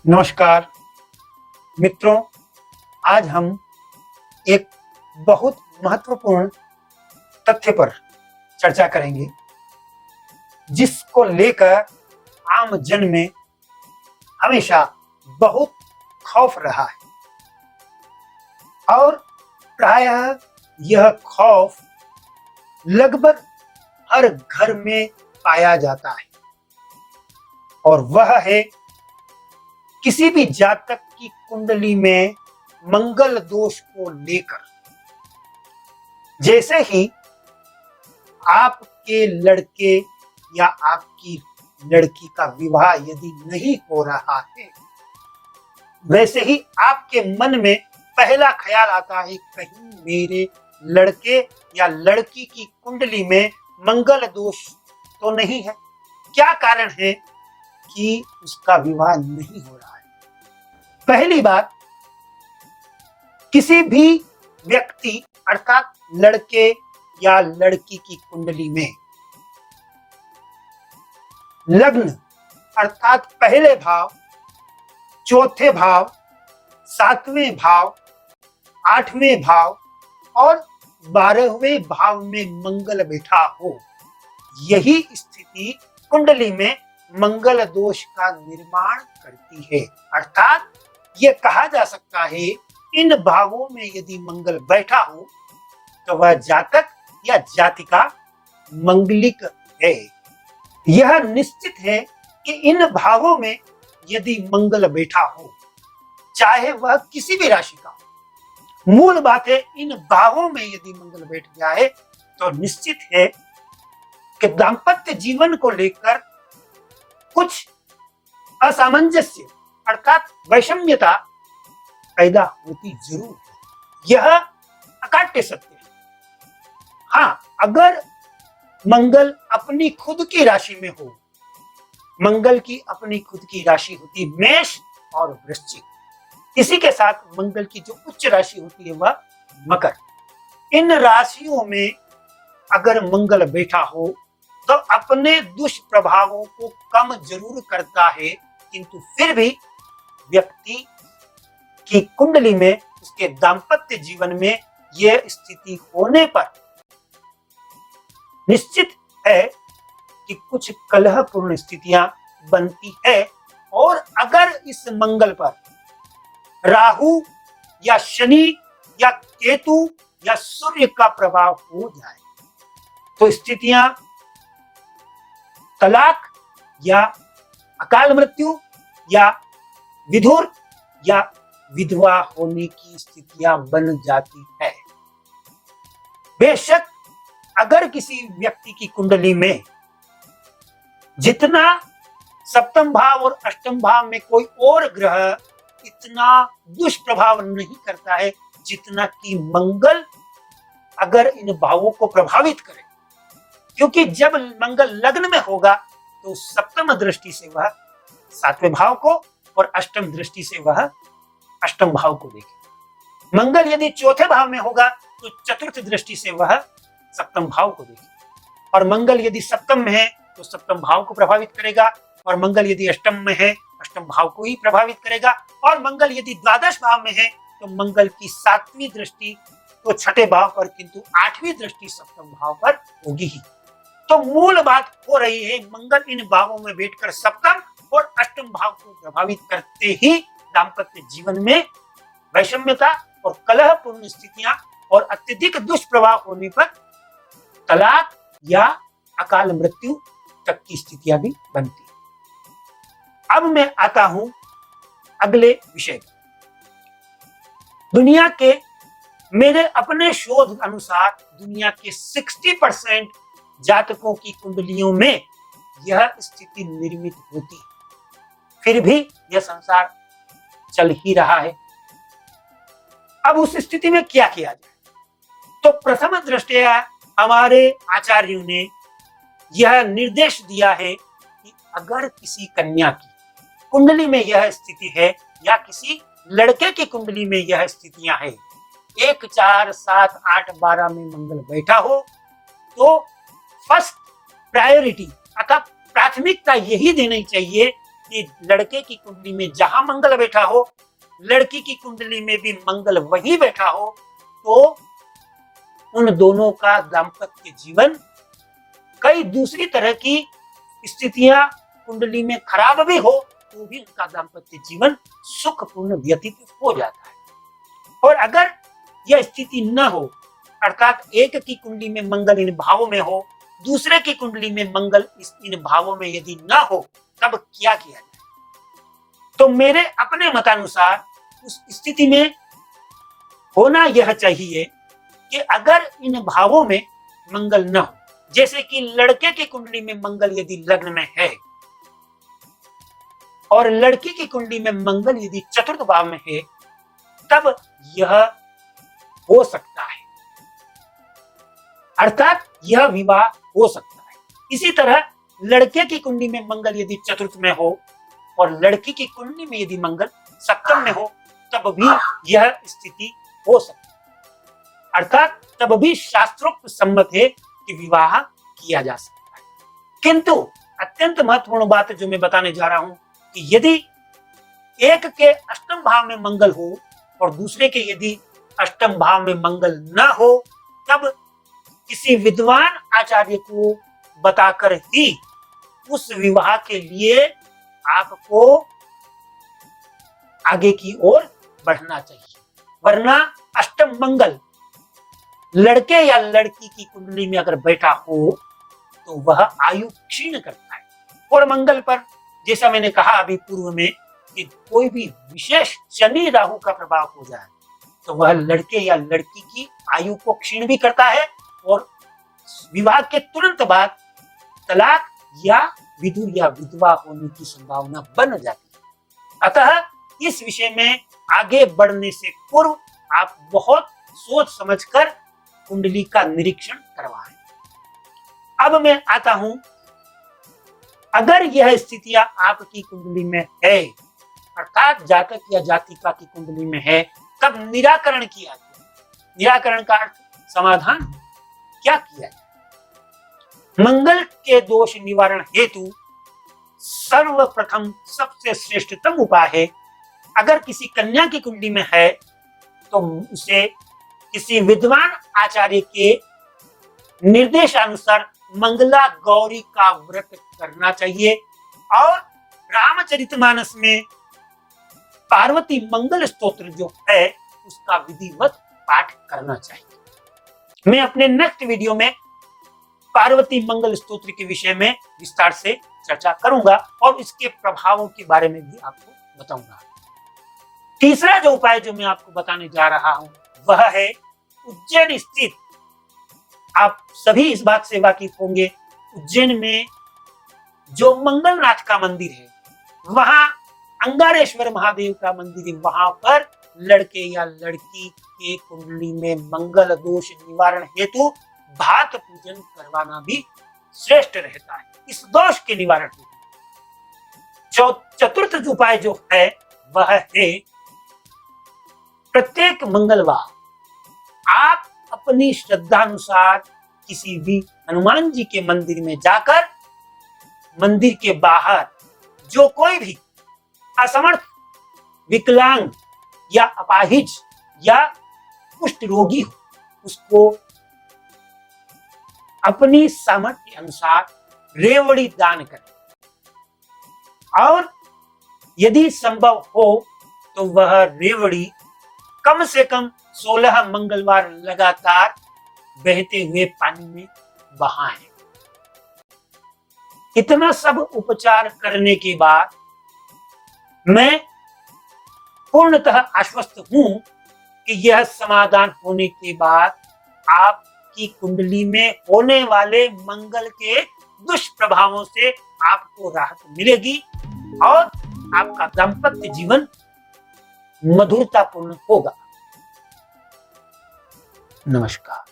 नमस्कार मित्रों, आज हम एक बहुत महत्वपूर्ण तथ्य पर चर्चा करेंगे जिसको लेकर आम जन में हमेशा बहुत खौफ रहा है और प्रायः यह खौफ लगभग हर घर में पाया जाता है और वह है किसी भी जातक की कुंडली में मंगल दोष को लेकर। जैसे ही आपके लड़के या आपकी लड़की का विवाह यदि नहीं हो रहा है, वैसे ही आपके मन में पहला ख्याल आता है कहीं मेरे लड़के या लड़की की कुंडली में मंगल दोष तो नहीं है। क्या कारण है कि उसका विवाह नहीं हो रहा है? पहली बात, किसी भी व्यक्ति अर्थात लड़के या लड़की की कुंडली में लग्न अर्थात पहले भाव, चौथे भाव, सातवें भाव, आठवें भाव और 12वें भाव में मंगल बैठा हो, यही स्थिति कुंडली में मंगल दोष का निर्माण करती है। अर्थात ये कहा जा सकता है इन भावों में यदि मंगल बैठा हो तो वह जातक या जातिका मंगलिक है। यह निश्चित है कि इन भावों में यदि मंगल बैठा हो, चाहे वह किसी भी राशि का हो, मूल बात है इन भावों में यदि मंगल बैठ गया है तो निश्चित है कि दाम्पत्य जीवन को लेकर कुछ असामंजस्य अर्थात वैषम्यता पैदा होती जरूर है। यह अकाट्य सत्य है। हाँ, अगर मंगल अपनी खुद की राशि में हो, मंगल की अपनी खुद की राशि होती मेष और वृश्चिक, इसी के साथ मंगल की जो उच्च राशि होती है वह मकर, इन राशियों में अगर मंगल बैठा हो तो अपने दुष्प्रभावों को कम जरूर करता है, किंतु फिर भी व्यक्ति की कुंडली में उसके दाम्पत्य जीवन में यह स्थिति होने पर निश्चित है कि कुछ कलहपूर्ण स्थितियां बनती है। और अगर इस मंगल पर राहु या शनि या केतु या सूर्य का प्रभाव हो जाए तो स्थितियां तलाक या अकाल मृत्यु या विधुर या विधवा होने की स्थितियां बन जाती है। बेशक अगर किसी व्यक्ति की कुंडली में जितना सप्तम भाव और अष्टम भाव में कोई और ग्रह इतना दुष्प्रभाव नहीं करता है जितना कि मंगल अगर इन भावों को प्रभावित करे, क्योंकि जब मंगल लग्न में होगा तो सप्तम दृष्टि से वह सातवें भाव को और अष्टम दृष्टि से वह अष्टम भाव को देखे। मंगल यदि चौथे भाव में होगा तो चतुर्थ दृष्टि से वह सप्तम भाव को देखे, और मंगल यदि सप्तम में है तो सप्तम भाव को प्रभावित करेगा, और मंगल यदि अष्टम में है अष्टम भाव को ही प्रभावित करेगा, और मंगल यदि द्वादश भाव में है तो मंगल की सातवीं दृष्टि तो छठे भाव पर, किंतु आठवीं दृष्टि सप्तम भाव पर होगी ही। तो मूल बात हो रही है मंगल इन भावों में बैठकर सप्तम और अष्टम भाव को प्रभावित करते ही दाम्पत्य जीवन में वैषम्यता और कलहपूर्ण स्थितियां और अत्यधिक दुष्प्रभाव होने पर तलाक या अकाल मृत्यु तक की स्थितियां भी बनती है। अब मैं आता हूं अगले विषय पर। दुनिया के मेरे अपने शोध अनुसार दुनिया के 60% जातकों की कुंडलियों में यह स्थिति निर्मित होती है, फिर भी यह संसार चल ही रहा है। अब उस स्थिति में क्या किया जाए? तो प्रथम दृष्टया हमारे आचार्यों ने यह निर्देश दिया है कि अगर किसी कन्या की कुंडली में यह स्थिति है या किसी लड़के की कुंडली में यह स्थितियां हैं, 1, 4, 7, 8, 12 में मंगल बैठा हो, तो फर्स्ट प्रायोरिटी अर्थात प्राथमिकता यही देनी चाहिए कि लड़के की कुंडली में जहां मंगल बैठा हो, लड़की की कुंडली में भी मंगल वहीं बैठा हो, तो उन दोनों का दाम्पत्य जीवन कई दूसरी तरह की स्थितियां कुंडली में खराब भी हो तो भी उनका दाम्पत्य जीवन सुखपूर्ण व्यतीत हो जाता है। और अगर यह स्थिति न हो, अर्थात एक की कुंडली में मंगल इन भावों में हो, दूसरे की कुंडली में मंगल इन भावों में यदि न हो, तब क्या किया जाए? तो मेरे अपने मतानुसार उस स्थिति में होना यह चाहिए कि अगर इन भावों में मंगल न हो, जैसे कि लड़के की कुंडली में मंगल यदि लग्न में है और लड़की की कुंडली में मंगल यदि चतुर्थ भाव में है, तब यह हो सकता है, अर्थात यह विवाह हो सकता है। इसी तरह लड़के की कुंडली में मंगल यदि चतुर्थ में हो और लड़की की कुंडली में यदि मंगल सप्तम में हो, तब भी यह स्थिति हो सकती है, अर्थात तब भी शास्त्रोक्त सम्मत है कि विवाह किया जा सकता है। किंतु अत्यंत महत्वपूर्ण बात जो मैं बताने जा रहा हूं कि यदि एक के अष्टम भाव में मंगल हो और दूसरे के यदि अष्टम भाव में मंगल न हो, तब किसी विद्वान आचार्य को बताकर ही उस विवाह के लिए आपको आगे की ओर बढ़ना चाहिए, वरना अष्टम मंगल लड़के या लड़की की कुंडली में अगर बैठा हो तो वह आयु क्षीण करता है। और मंगल पर जैसा मैंने कहा अभी पूर्व में कि कोई भी विशेष शनि राहु का प्रभाव हो जाए तो वह लड़के या लड़की की आयु को क्षीण भी करता है और विवाह के तुरंत बाद तलाक या विधुर या विधवा होने की संभावना बन जाती है। अतः इस विषय में आगे बढ़ने से पूर्व आप बहुत सोच समझकर कुंडली का निरीक्षण करवाएं। अब मैं आता हूं, अगर यह स्थितियां आपकी कुंडली में है, अर्थात जातक या जातिका की कुंडली में है, तब निराकरण किया जाए। निराकरण का अर्थ समाधान क्या किया जाए? मंगल के दोष निवारण हेतु सर्वप्रथम सबसे श्रेष्ठतम उपाय है, अगर किसी कन्या की कुंडली में है तो उसे किसी विद्वान आचार्य के निर्देशानुसार मंगला गौरी का व्रत करना चाहिए और रामचरितमानस में पार्वती मंगल स्तोत्र जो है उसका विधिवत पाठ करना चाहिए। मैं अपने नेक्स्ट वीडियो में पार्वती मंगल स्तोत्र के विषय में विस्तार से चर्चा करूंगा और इसके प्रभावों के बारे में भी आपको बताऊंगा। तीसरा जो उपाय जो मैं आपको बताने जा रहा हूं वह है उज्जैन स्थित, आप सभी इस बात से वाकिफ होंगे, उज्जैन में जो मंगलनाथ का मंदिर है, वहां अंगारेश्वर महादेव का मंदिर है, वहां पर लड़के या लड़की के कुंडली में मंगल दोष निवारण हेतु भात पूजन करवाना भी श्रेष्ठ रहता है, इस दोष के निवारण हेतु। चतुर्थ उपाय जो है वह है प्रत्येक मंगलवार आप अपनी श्रद्धानुसार किसी भी हनुमान जी के मंदिर में जाकर मंदिर के बाहर जो कोई भी असमर्थ, विकलांग या अपाहिज या कुष्ठ रोगी हो उसको अपनी सामर्थ्य अनुसार रेवड़ी दान करें और यदि संभव हो तो वह रेवड़ी कम से कम 16 मंगलवार लगातार बहते हुए पानी में बहाएं। इतना सब उपचार करने के बाद मैं पूर्णतः आश्वस्त हूं कि यह समाधान होने के बाद आपकी कुंडली में होने वाले मंगल के दुष्प्रभावों से आपको राहत मिलेगी और आपका दाम्पत्य जीवन मधुरतापूर्ण होगा। नमस्कार।